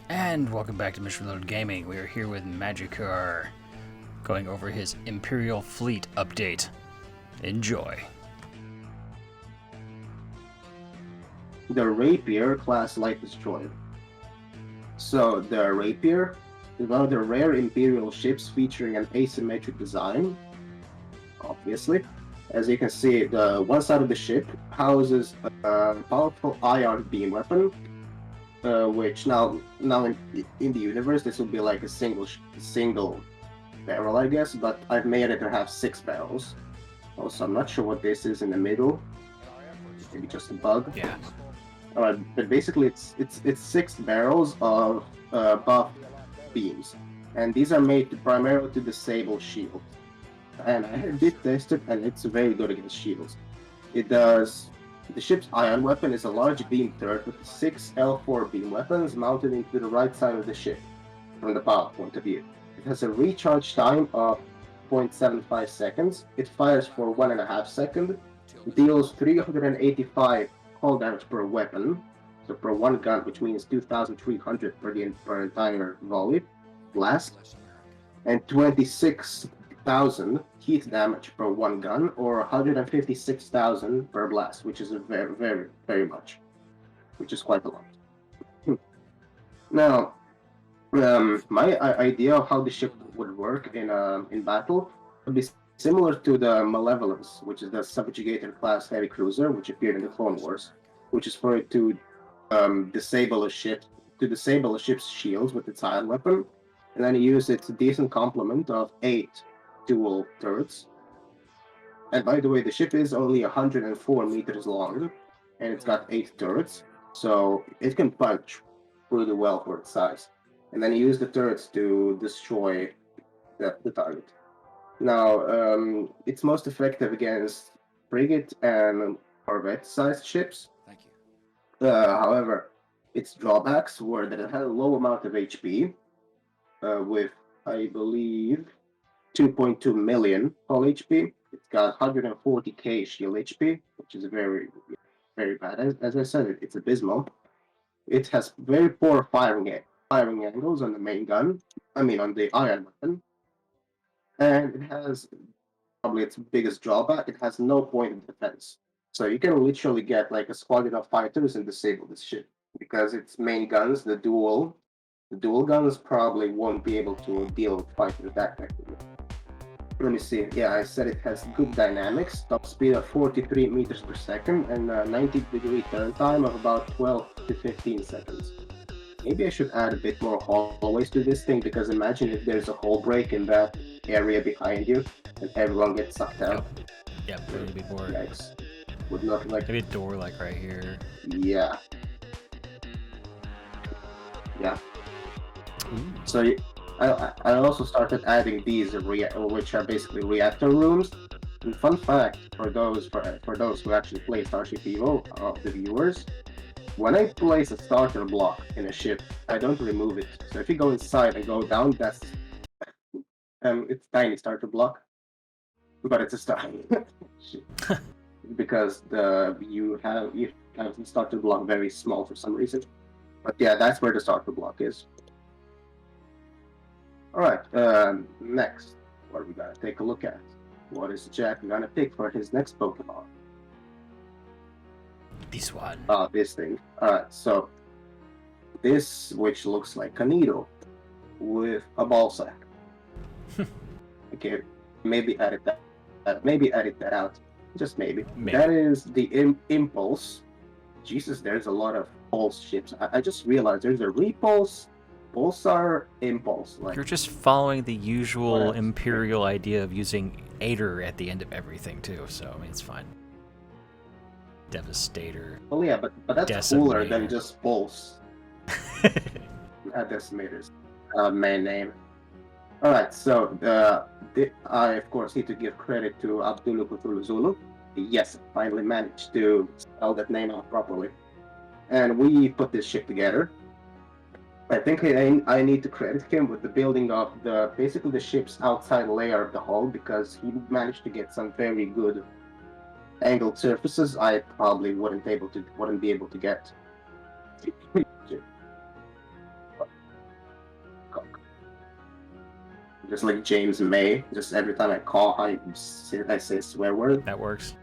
And welcome back to Mission Reloaded Gaming. We are here with Magicar, going over his Imperial Fleet update. Enjoy. The Rapier class light destroyer. So the Rapier is one of the rare Imperial ships featuring an asymmetric design, obviously. As you can see, the one side of the ship houses a powerful ion beam weapon, which now in the universe this will be like a single barrel, I guess. But I've made it to have 6 barrels. Also, I'm not sure what this is in the middle. Maybe just a bug. Yeah. But basically, it's 6 barrels of buff beams, and these are made primarily to disable shields. And I did test it, and it's very good against shields. It does. The ship's ion weapon is a large beam turret with 6 L4 beam weapons mounted into the right side of the ship from the power point of view. It has a recharge time of 0.75 seconds. It fires for 1.5 seconds. Deals 385 hull damage per weapon, so per one gun, which means 2,300 per entire volley blast, and 26,000 heat damage per one gun, or 156,000 per blast, which is a very much, which is quite a lot. Now, my idea of how the ship would work in battle would be similar to the Malevolence, which is the subjugator class heavy cruiser, which appeared in the Clone Wars, which is for it to disable a ship's shields with its ion weapon, and then use its decent complement of 8 dual turrets. And by the way, the ship is only 104 meters long, and it's got 8 turrets, so it can punch pretty well for its size. And then use the turrets to destroy the target. Now, it's most effective against frigate and corvette-sized ships. Thank you. However, its drawbacks were that it had a low amount of HP, with, I believe, 2.2 million hull HP. It's got 140k shield HP, which is very bad. As I said, it's abysmal. It has very poor firing angles on the main gun. On the iron weapon. And it has probably its biggest drawback. It has no point of defense, so you can literally get like a squadron of fighters and disable this ship because its main guns, the dual guns, probably won't be able to deal with fighters that effectively. Let me see. Yeah, I said it has good dynamics, top speed of 43 meters per second, and a 90-degree turn time of about 12 to 15 seconds. Maybe I should add a bit more hallways to this thing, because imagine if there's a hole break in that area behind you and everyone gets sucked out. Yep, there would be more. Yikes. Would not like. Maybe a door like right here. Yeah. Yeah. Ooh. So I also started adding these, which are basically reactor rooms. And fun fact for those who actually play Starship EVO, of the viewers. When I place a starter block in a ship, I don't remove it. So if you go inside and go down, that's it's tiny starter block, but it's a start because you have the starter block very small for some reason. But yeah, that's where the starter block is. All right, next, what are we gonna take a look at? What is Jack gonna pick for his next Pokemon? This one. This thing. Alright, so this, which looks like a needle with a ball sack. Okay, maybe edit that out. Just maybe. That is the Impulse. Jesus, there's a lot of pulse ships. I just realized there's a Repulse, Pulsar, Impulse. You're just following the usual Imperial idea of using Ader at the end of everything too, so I mean it's fine. Devastator. Well, yeah, but that's Decimator. Cooler than just Pulse. Decimators. Main name. Alright, so I of course need to give credit to Abdullah Cthulhu Zulu. Yes, finally managed to spell that name out properly. And we put this ship together. I think I need to credit him with the building of basically the ship's outside layer of the hull, because he managed to get some very good angled surfaces I probably wouldn't be able to get. just like James May. Just every time I call, I say a swear word. That works.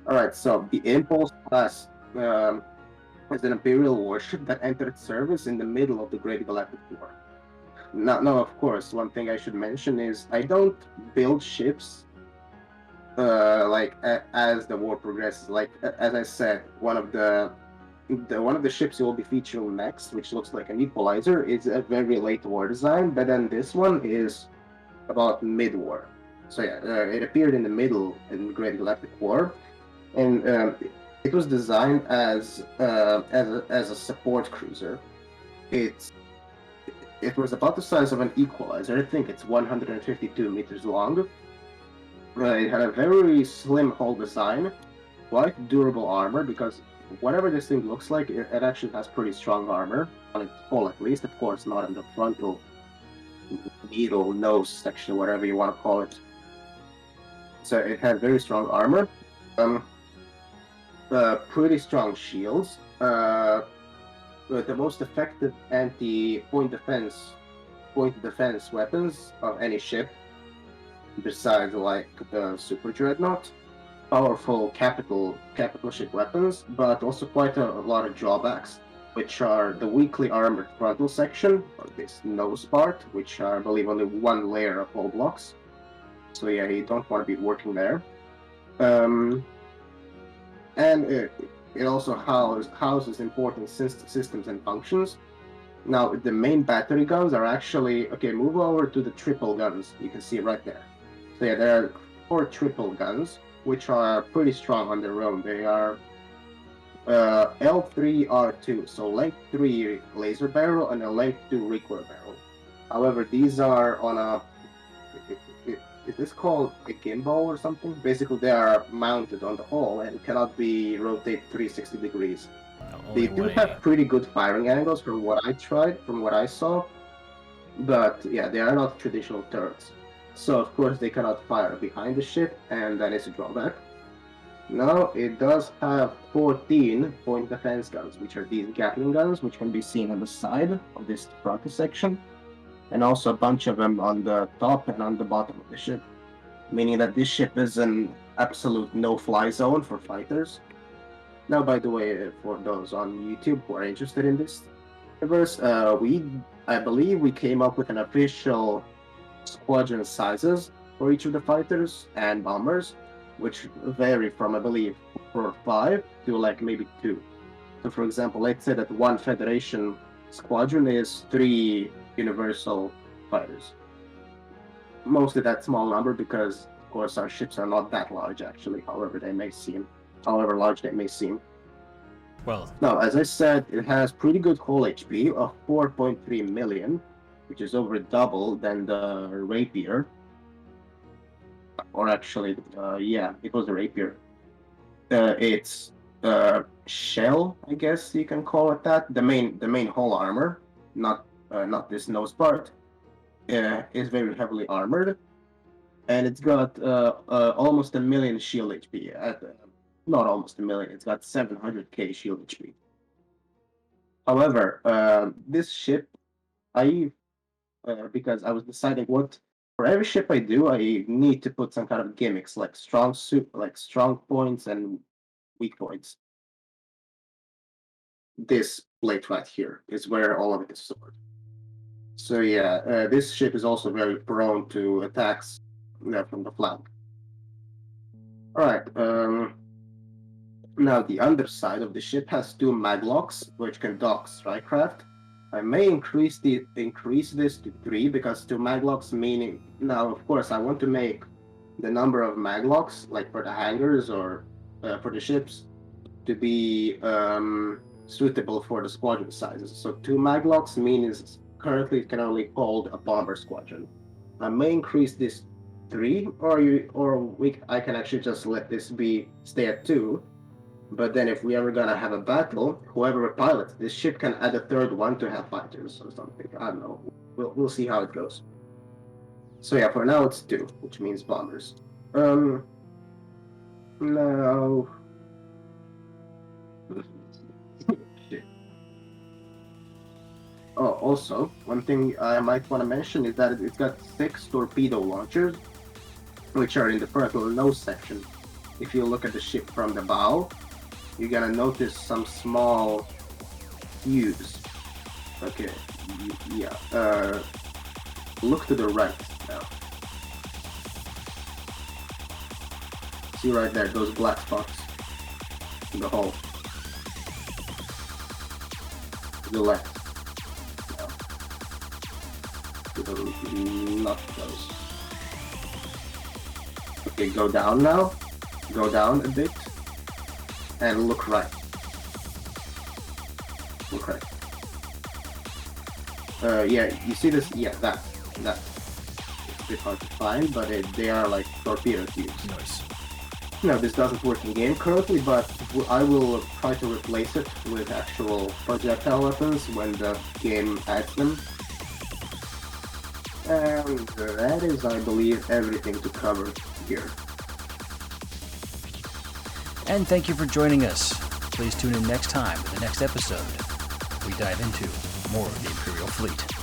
All right, so the Impulse class is an Imperial warship that entered service in the middle of the Great Galactic War. Now, of course, one thing I should mention is I don't build ships as the war progresses. Like as I said, one of the ships you will be featuring next, which looks like an equalizer, is a very late war design, but then this one is about mid-war. So yeah, it appeared in the middle in Great Galactic War, and it was designed as a support cruiser. It was about the size of an equalizer. I think it's 152 meters long. It had a very slim hull design, quite durable armor, because whatever this thing looks like, it actually has pretty strong armor, on its hull at least, of course not in the frontal needle, nose section, whatever you want to call it. So it had very strong armor, pretty strong shields, the most effective anti-point defense weapons of any ship, besides like the Super Dreadnought. Powerful capital ship weapons, but also quite a lot of drawbacks, which are the weakly armored frontal section, or this nose part, which are, I believe, only one layer of hull blocks. So yeah, you don't want to be working there. And it also houses important systems and functions. Now, the main battery guns are actually... Okay, move over to the triple guns. You can see right there. So yeah, there are 4 triple guns, which are pretty strong on their own. They are L3R2, so length 3 laser barrel and a length 2 recoil barrel. However, these are on a... Is this called a gimbal or something? Basically, they are mounted on the hull and cannot be rotated 360 degrees. They do have pretty good firing angles from what I saw, but yeah, they are not traditional turrets. So of course they cannot fire behind the ship, and that is a drawback. Now it does have 14 point defense guns, which are these Gatling guns, which can be seen on the side of this frontal section, and also a bunch of them on the top and on the bottom of the ship, meaning that this ship is an absolute no-fly zone for fighters. Now, by the way, for those on YouTube who are interested in this universe, I believe we came up with an official squadron sizes for each of the fighters and bombers, which vary from, I believe, 4 or 5 to like maybe 2. So for example, let's say that one Federation squadron is 3 Universal fighters. Mostly that small number because, of course, our ships are not that large actually, however large they may seem. Well, now, as I said, it has pretty good hull HP of 4.3 million, which is over double than the Rapier. Or actually, yeah, it was the Rapier. It's shell, I guess you can call it that. The main hull armor, not this nose part, is very heavily armored, and it's got almost a million shield HP. Not almost a million. It's got 700k shield HP. However, this ship, because I was deciding what for every ship I do, I need to put some kind of gimmicks like strong points and weak points. This plate right here is where all of it is stored. So yeah, this ship is also very prone to attacks from the flank. All right. Now the underside of the ship has 2 maglocks, which can dock strike craft. I may increase this to 3 because 2 maglocks meaning... Now, of course, I want to make the number of maglocks, like for the hangars or for the ships, to be suitable for the squadron sizes. So 2 maglocks means currently it can only hold a bomber squadron. I may increase this 3, I can actually just let this stay at 2. But then if we ever gonna have a battle, whoever pilots this ship can add a 3rd one to have fighters or something. I don't know. We'll see how it goes. So yeah, for now it's 2, which means bombers. Now... Shit. Oh, also, one thing I might want to mention is that it's got 6 torpedo launchers, which are in the frontal nose section. If you look at the ship from the bow, you're gonna notice some small fuse. Okay, yeah. Look to the right now. See right there, those black spots in the hole. To the left. No. To the, not those. Okay, go down now. Go down a bit. And look right. Look right. Yeah, you see this? Yeah, that. It's a bit hard to find, but they are like torpedo tubes. Nice. No, this doesn't work in game currently, but I will try to replace it with actual projectile weapons when the game adds them. And that is, I believe, everything to cover here. And thank you for joining us. Please tune in next time with the next episode. We dive into more of the Imperial Fleet.